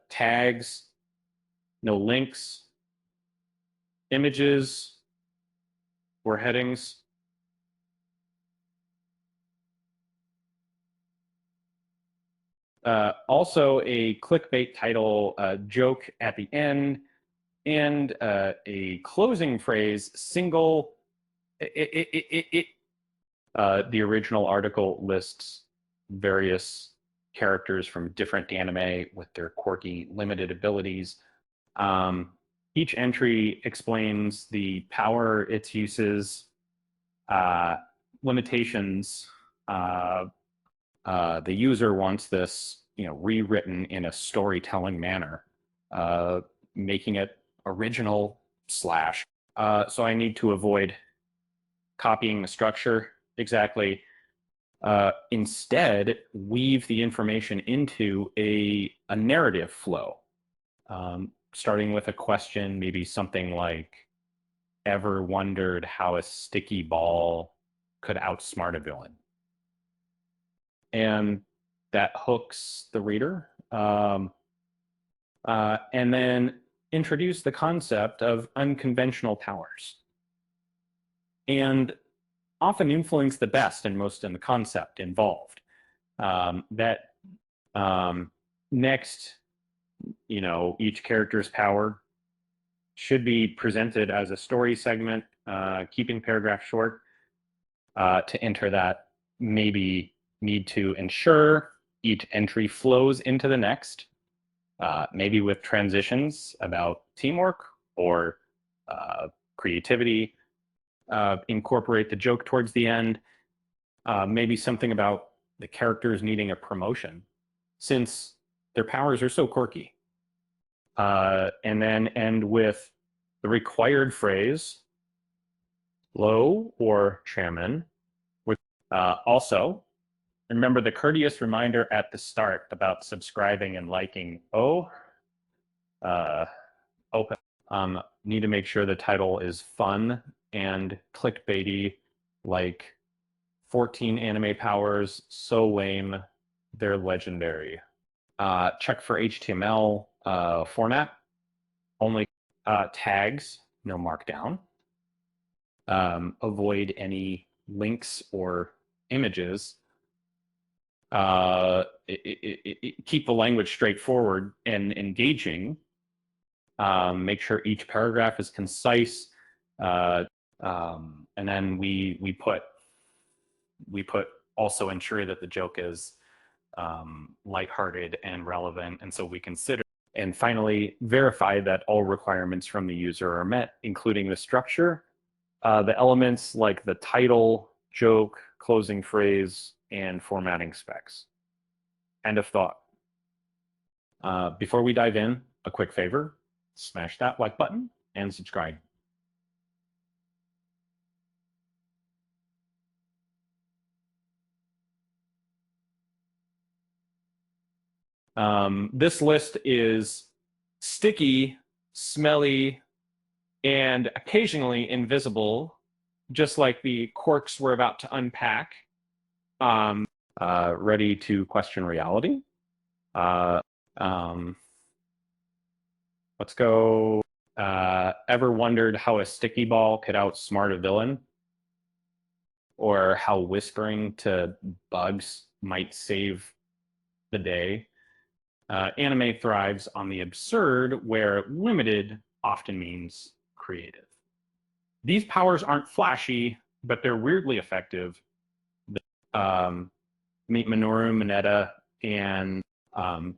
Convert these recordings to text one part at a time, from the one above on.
tags, no links, images or headings. Also a clickbait title, joke at the end, and a closing phrase, single. The original article lists various characters from different anime with their quirky, limited abilities. Each entry explains the power, its uses, limitations. The user wants this, rewritten in a storytelling manner, making it original slash. So I need to avoid copying the structure exactly. Instead, weave the information into a narrative flow, starting with a question, maybe something like, ever wondered how a sticky ball could outsmart a villain? And that hooks the reader. And then introduce the concept of unconventional powers. And often influence the best and most in the concept involved. Next, each character's power should be presented as a story segment, keeping paragraph short. To enter that, maybe need to ensure each entry flows into the next, maybe with transitions about teamwork or creativity. Incorporate the joke towards the end. Maybe something about the characters needing a promotion since their powers are so quirky. And then end with the required phrase, Lo or chairman. Also, remember the courteous reminder at the start about subscribing and liking. Open. Need to make sure the title is fun and clickbaity, like 14 anime powers, so lame, they're legendary. Check for HTML format, only tags, no markdown. Avoid any links or images. Keep the language straightforward and engaging. Make sure each paragraph is concise. And then we put also ensure that the joke is lighthearted and relevant, and so we consider. And finally, verify that all requirements from the user are met, including the structure, the elements like the title, joke, closing phrase, and formatting specs. End of thought. Before we dive in, a quick favor, smash that like button and subscribe. This list is sticky, smelly, and occasionally invisible, just like the quirks we're about to unpack. Ready to question reality? Let's go. Ever wondered how a sticky ball could outsmart a villain? Or how whispering to bugs might save the day? Anime thrives on the absurd, where limited often means creative. These powers aren't flashy, but they're weirdly effective. Meet Minoru Mineta, and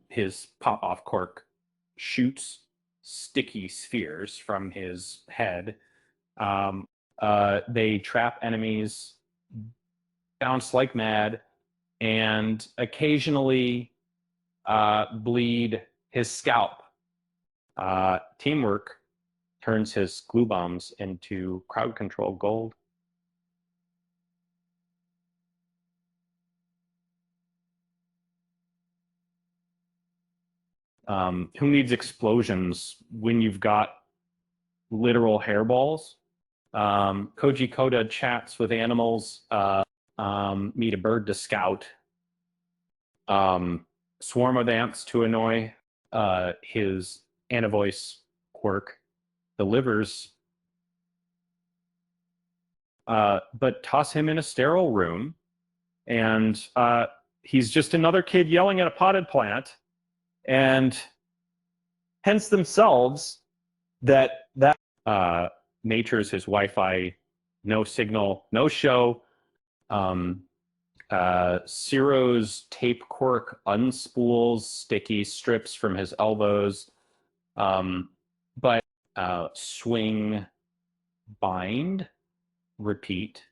his pop-off quirk shoots sticky spheres from his head. They trap enemies, bounce like mad, and occasionally bleed his scalp. Teamwork turns his glue bombs into crowd control gold. Who needs explosions when you've got literal hairballs? Koji Koda chats with animals. Meet a bird to scout. Swarm of ants to annoy. his anti-voice quirk delivers, but toss him in a sterile room, and he's just another kid yelling at a potted plant, and hence themselves that nature's his Wi-Fi, no signal, no show. Ciro's tape quirk unspools sticky strips from his elbows, but swing, bind, repeat.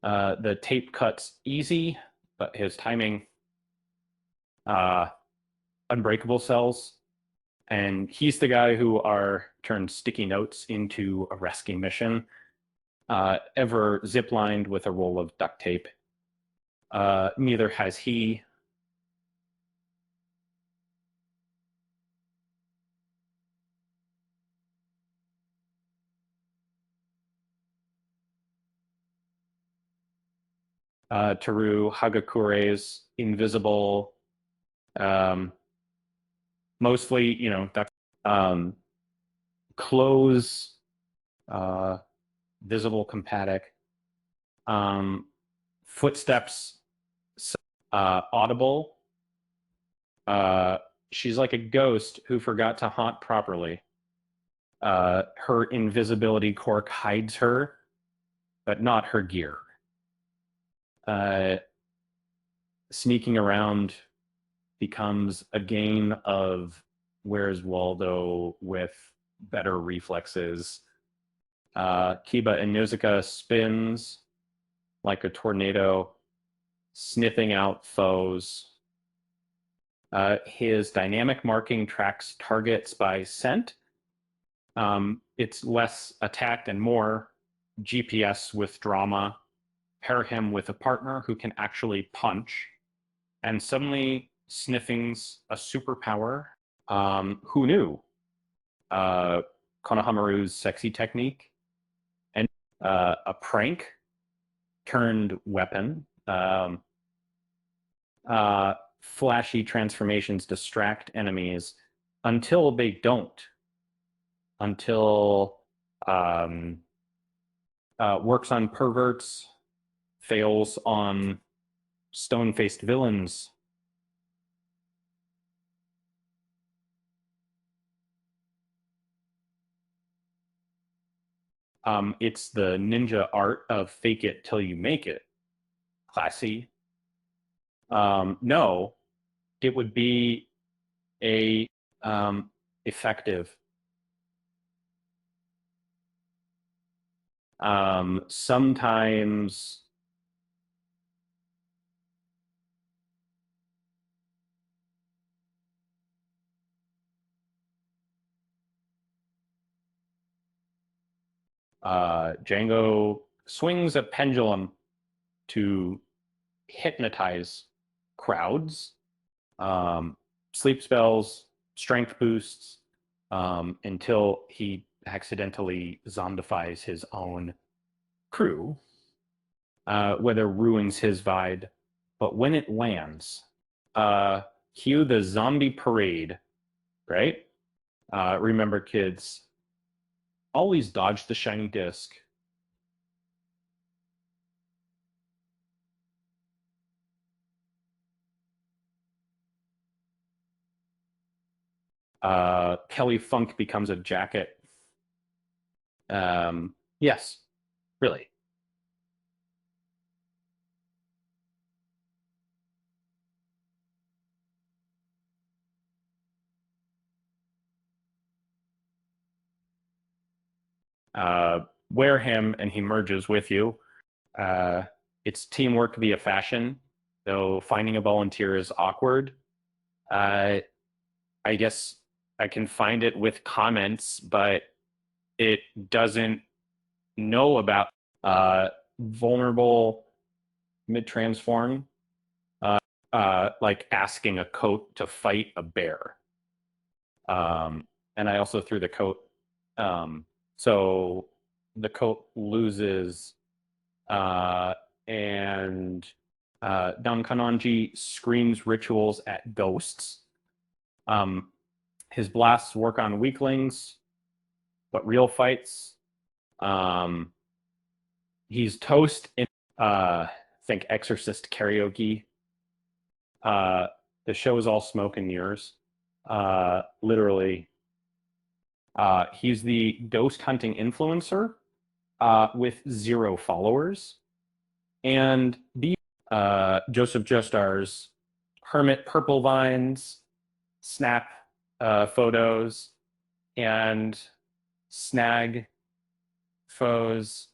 The tape cuts easy, but his timing, unbreakable cells. And he's the guy who turned sticky notes into a rescue mission, ever ziplined with a roll of duct tape. Neither has he. Teru Hagakure's invisible, mostly, clothes, visible compatic, footsteps, audible. She's like a ghost who forgot to haunt properly. Her invisibility quirk hides her, but not her gear. Sneaking around becomes a game of where's Waldo with better reflexes. Kiba Inuzuka spins like a tornado, sniffing out foes. His dynamic marking tracks targets by scent. It's less attack and more GPS with drama. Pair him with a partner who can actually punch, and suddenly sniffing's a superpower. Who knew? Konohamaru's sexy technique, and a prank turned weapon. Flashy transformations distract enemies until they don't. Until works on perverts, fails on stone-faced villains. It's the ninja art of fake it till you make it. Classy. No, it would be a effective. Sometimes Django swings a pendulum to hypnotize crowds, sleep spells, strength boosts, until he accidentally zombifies his own crew, whether ruins his vibe. But when it lands, cue the zombie parade, right? Remember, kids, always dodge the shiny disc. Kelly Funk becomes a jacket. Yes, really. Wear him and he merges with you. It's teamwork via fashion, though finding a volunteer is awkward. I guess I can find it with comments, but it doesn't know about vulnerable mid-transform, like asking a coat to fight a bear. And I also threw the coat. So the coat loses, and Dankanonji screams rituals at ghosts. His blasts work on weaklings, but real fights. He's toast in think Exorcist karaoke. The show is all smoke and mirrors. Literally. He's the ghost hunting influencer with 0 followers. And Joseph Joestar's hermit purple vines, snap photos, and snag foes,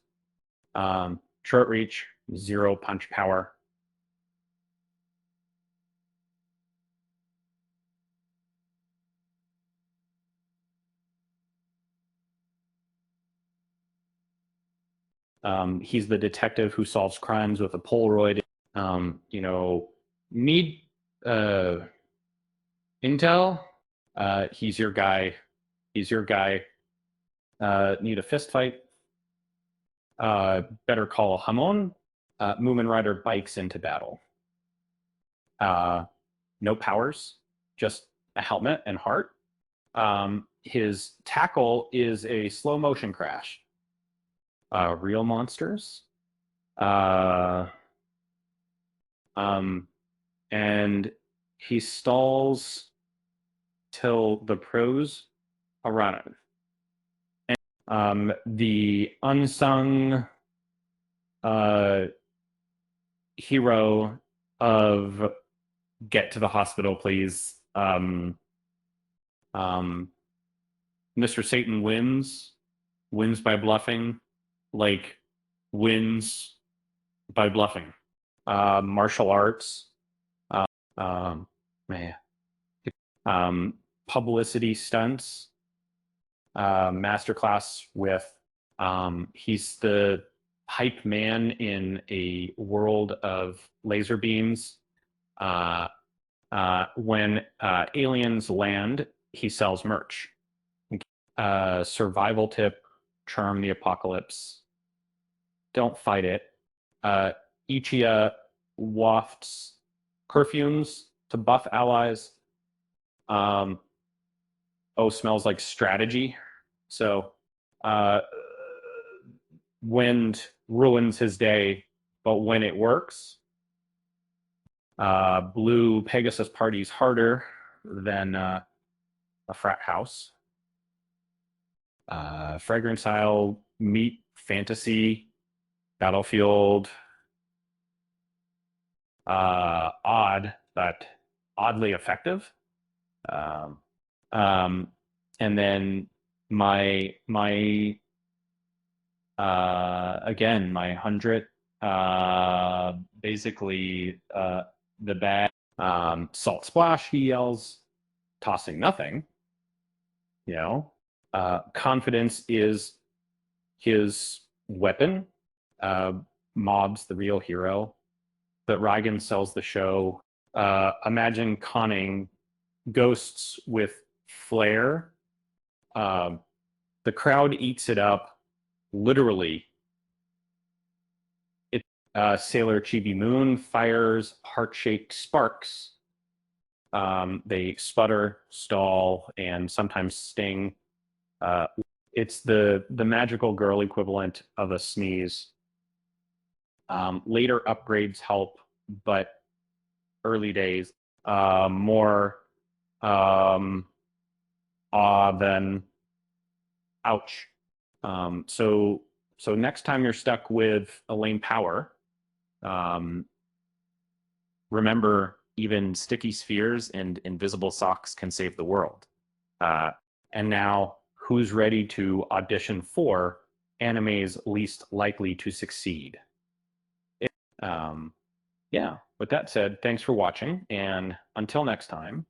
short reach, 0 punch power. He's the detective who solves crimes with a Polaroid. Need intel? He's your guy. He's your guy. Need a fist fight? Better call Hamon. Moomin Rider bikes into battle. No powers, just a helmet and heart. His tackle is a slow motion crash. Real monsters. And he stalls till the pros arrive. And, the unsung hero of Get to the Hospital, Please. Mr. Satan wins by bluffing, like wins by bluffing. Martial arts, man, publicity stunts, masterclass with, he's the hype man in a world of laser beams. When aliens land, he sells merch. Survival tip, charm the apocalypse. Don't fight it. Ichia wafts perfumes to buff allies. Smells like strategy. So wind ruins his day, but when it works, blue Pegasus parties harder than a frat house. Fragrance Isle, meat, fantasy, battlefield. Odd, but oddly effective. And then my again, my 100, basically the bag, salt splash, he yells, tossing nothing, confidence is his weapon. Mob's the real hero, but Reigen sells the show. Imagine conning ghosts with flair. The crowd eats it up, literally. Sailor Chibi Moon fires heart-shaped sparks. They sputter, stall, and sometimes sting. It's the magical girl equivalent of a sneeze. Later upgrades help, but early days, more awe than ouch. So next time you're stuck with a lame power, remember, even sticky spheres and invisible socks can save the world. And now, who's ready to audition for anime's least likely to succeed? Yeah, with that said, thanks for watching, and until next time,